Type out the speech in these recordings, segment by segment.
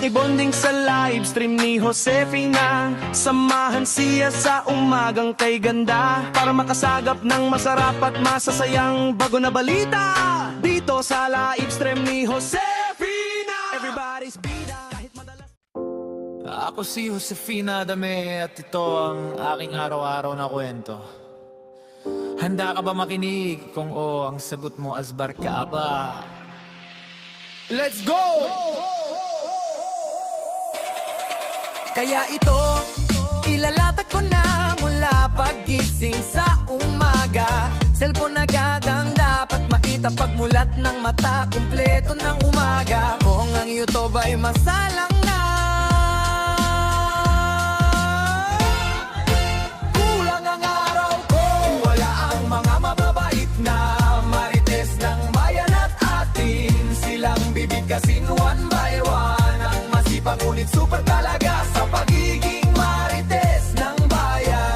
Makibonding sa live stream ni Josefina, samahan siya sa umagang kay ganda, para makasagap ng masarap at masasayang bago na balita. Dito sa live stream ni Josefina, everybody's bida kahit madalas. Ako si Josefina Adame at ito ang aking araw-araw na kwento. Handa ka ba makinig? Kung oo, ang sagot mo asbar ka ba? Let's go! Kaya ito, ilalatag ko na mula paggising sa umaga. Cellphone agad ang dapat makita pagmulat ng mata, kumpleto ng umaga. Kung ang YouTube ay masalang na, kulang ang araw ko. Wala ang mga mababait na marites ng bayan at atin. Silang bibigkasin one by one, ang masipag ngunit super talaga sa pagiging marites ng bayan.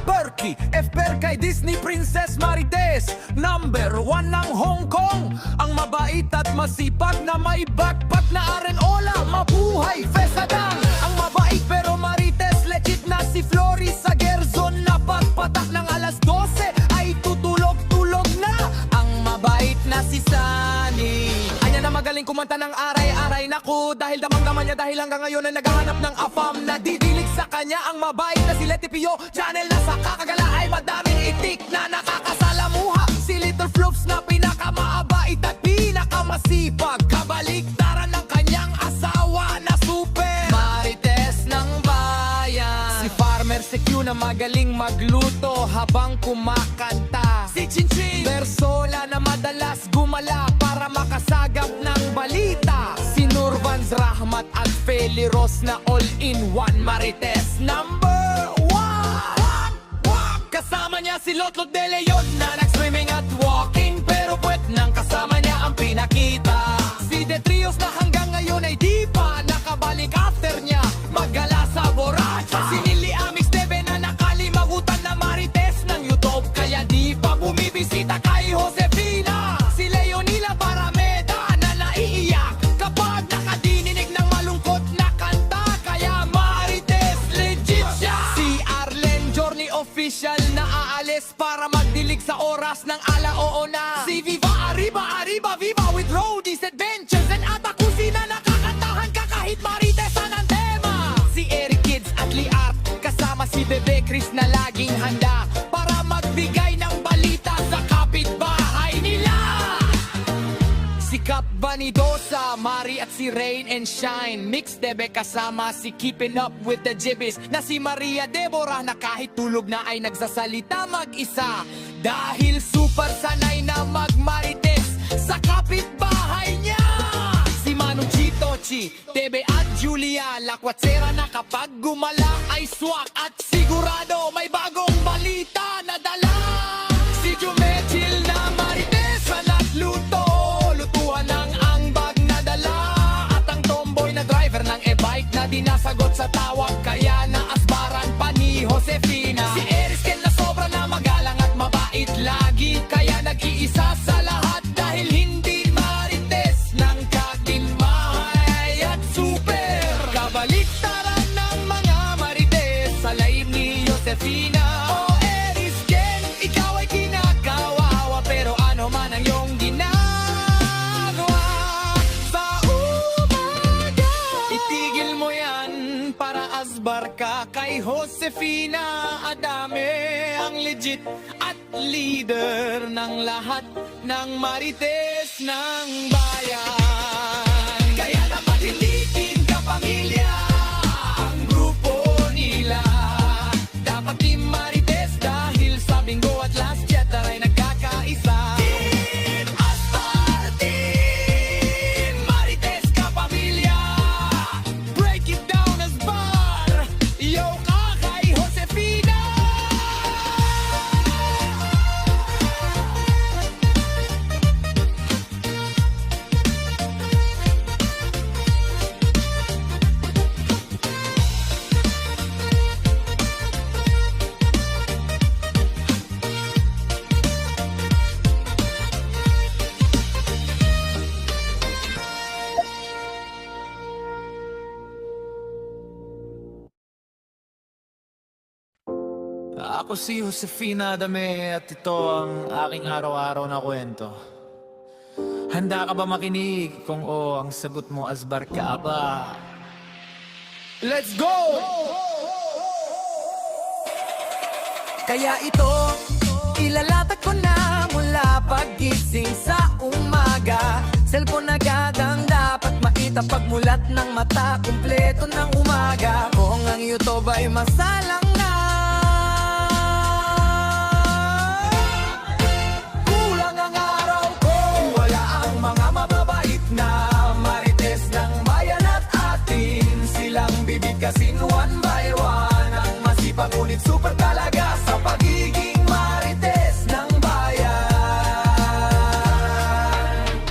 Perky, FPR kay Disney Princess Marites, number 1 ng Hong Kong. Ang mabait at masipag na may backpack na arenola, mabuhay Fesadang. Ang mabait pero marites, legit na si Floris sa Gerzon, na pagpatak ng alas 12 ay tutulog-tulog na. Ang mabait na si Sunny, anya na magaling kumanta ng aray-aray. Naku, dahil damang-daman niya, dahil hanggang ngayon ay naghahanap ng afam. Nadidilig sa kanya ang mabait na si Leti Pio Channel, na sa kakagala ay madaming itik na nakakasalamuha. Si Little Flops na pinakamaabait at pinakamasipag, kabaliktaran ng kanyang asawa na super marites ng bayan. Si Farmer si Q na magaling magluto habang kumakanta. Si Chinchin Bersola na madalas gumala para makasagap ng balita. Si Nurvans Rahmat at Feli Ros na all-in-one marites number 1. Kasama niya si Lotlot De Leon na nag-swimming at walking, pero puwet nang kasama niya ang pinakita. Si De Trios na hanggang ngayon ay di pa nakabalik after niya maggala sa Borracha. Si Nili Amix Debe na nakalimagutan na marites ng YouTube, kaya di pa bumibisita kay Josefina. Si Leonila Parameda na naiiyak kapag nakadininig ng malungkot na kanta, kaya marites legit siya. Si Arlen Journey official na aalis para magdilig sa oras ng alaoo na. Si Viva Arriba Arriba Viva with Roadies Adventures and Atakusi na nakakantahan ka kahit maritesan ang tema. Si Eric Kids at Liart kasama si Bebe Chris na laging handa para magbigay ng balita sa kapitbahay nila. Si Cap Vanidosa, Mari at si Rain and Shine, Mix Debe kasama si Keeping Up with the Jibbies na si Maria Deborah, na kahit tulog na ay nagsasalita mag-isa dahil super sanay na magmarites sa kapitbahay niya. Si Manu Chito, Chi, Tebe at Julia Lakwatsera na kapag gumala ay swak at sigurado may bagong balita na dala. Si Jumechil na marites na nagluto, lutuan ng angbag na dala, at ang tomboy na driver ng e-bike na dinasagot sa tawag, kaya naasbaran pa ni Josefina. Si Erisken na sobra na magalang at mabait lagi, kaya nag-iisa sa lahat dahil hindi marites ng katimbahay at super. Kabaliktaran ng mga marites sa live ni Josefina. O Erisken, ikaw ay kinakawawa, pero ano man ang iyong ginagawa sa umaga, itigil mo yan para asbar ka kay Josefina Adame, ang legit at leader ng lahat ng marites ng bayan. Kaya dapat hindi kapamilya ang grupo nila, dapat team marites dahil sa bingo at last chatter ay nagkakaisa. Team Astar, Team Marites kapamilya, break it down as bar, yo ka kay Josefina. Ako si Josefina Dame at ito ang aking araw-araw na kwento. Handa ka ba makinig? Kung oo, ang sagot mo Asbar ka ba? Let's go! Kaya ito, ilalatag ko na mula paggising sa umaga. Cellphone agad ang dapat makita pagmulat ng mata. Kumpleto ng umaga. Kung ang YouTube ay masalang na, kulang ang araw ko. Wala ang mga mababait na marites ng bayan at atin. Silang bibigkasin one by one. Ang masipag ngunit super talaga sa pagiging marites ng bayan.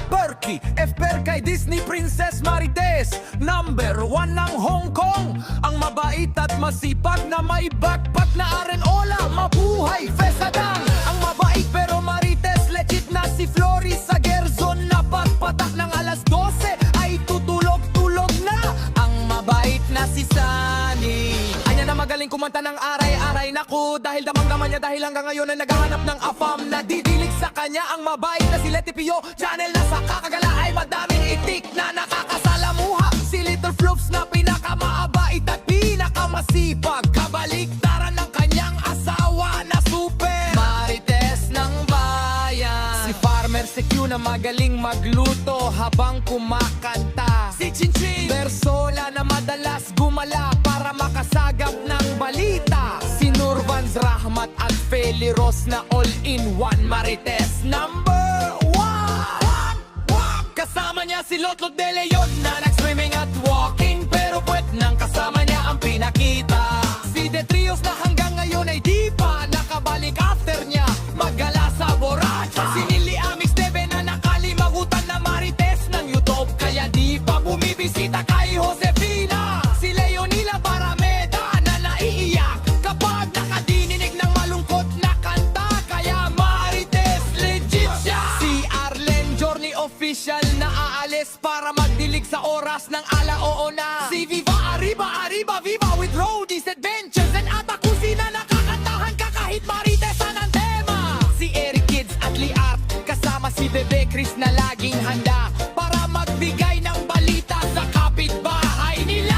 Berkey, FPR kay Disney Princess Marites. Number 1 ng Hong Kong. Ang mabait at masipag na may backpack na arenola. Mabuhay, Fesadang. Ang mabait pero marites legit na si Flory sa Gerzon na patpatak ng alas 12 ay tutulog-tulog na. Ang mabait na si Sunny. Anya na magaling kumanta ng aray-aray. Naku, dahil damang-daman niya dahil hanggang ngayon ay naghahanap ng afam. Nadidilig sa kanya ang mabait na si Letty Pio. Channel na sa kakagala ay madaming itik na nakakasalamuha. Si Little Floops na pinakamaabait at pinakamasipag. Kabaliktaran ng kanyang asawa na super marites ng bayan. Si Farmer Secure na magaling magluto habang kumakanta. Si Chinchin Bersola na madalas gumala para makasagap ng balita. Si Nurvans Rahmat at Feli Ros na all-in-one marites number 1. Kasama niya si Lotlot de Leon na nag-swimming at walking, pero puwet nang kasama niya ang pinakita. Si De Trios na hanggang ngayon ay di pa nakabalik after niya maggala sa Borracha. Si Nili Amix Debe na nakalimagutan na marites ng YouTube, kaya di pa bumibisita kay Josefina. Si Leonila Barameda na naiiyak kapag nakadinig ng malungkot na kanta, kaya marites legit siya. Si Arlen Journey official na aalis para magdilig sa oras ng alaoo na. Si Viva Arriba Arriba Viva with Roadies Adventures and Atakusina na nakakantahan ka kahit maritesan ang tema. Si Eric Kids at Liart kasama si Bebe Chris na laging handa para magbigay ng balita sa kapitbahay nila.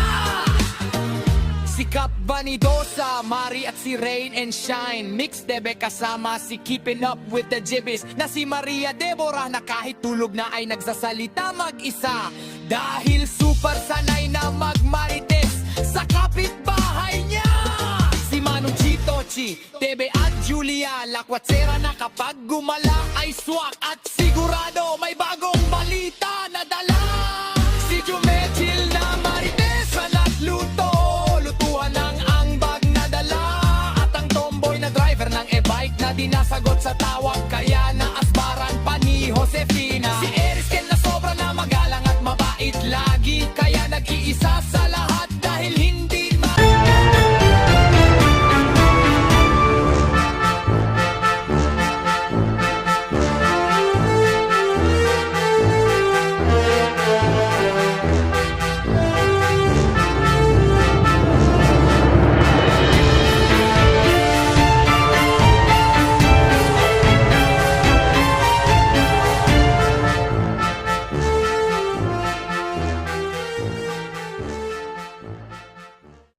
Si Cap Vanidosa, Mari at si Rain and Shine. Mix Debe kasama si Keeping Up with the Jibbies na si Maria Deborah na kahit tulog na ay nagsasalita mag-isa. Dahil super sanay na magmarites sa kapitbahay niya. Si Manong Chitochi, Tebe at Julia Lakwatsera na kapag gumala ay swak at sigurado may bagong balita.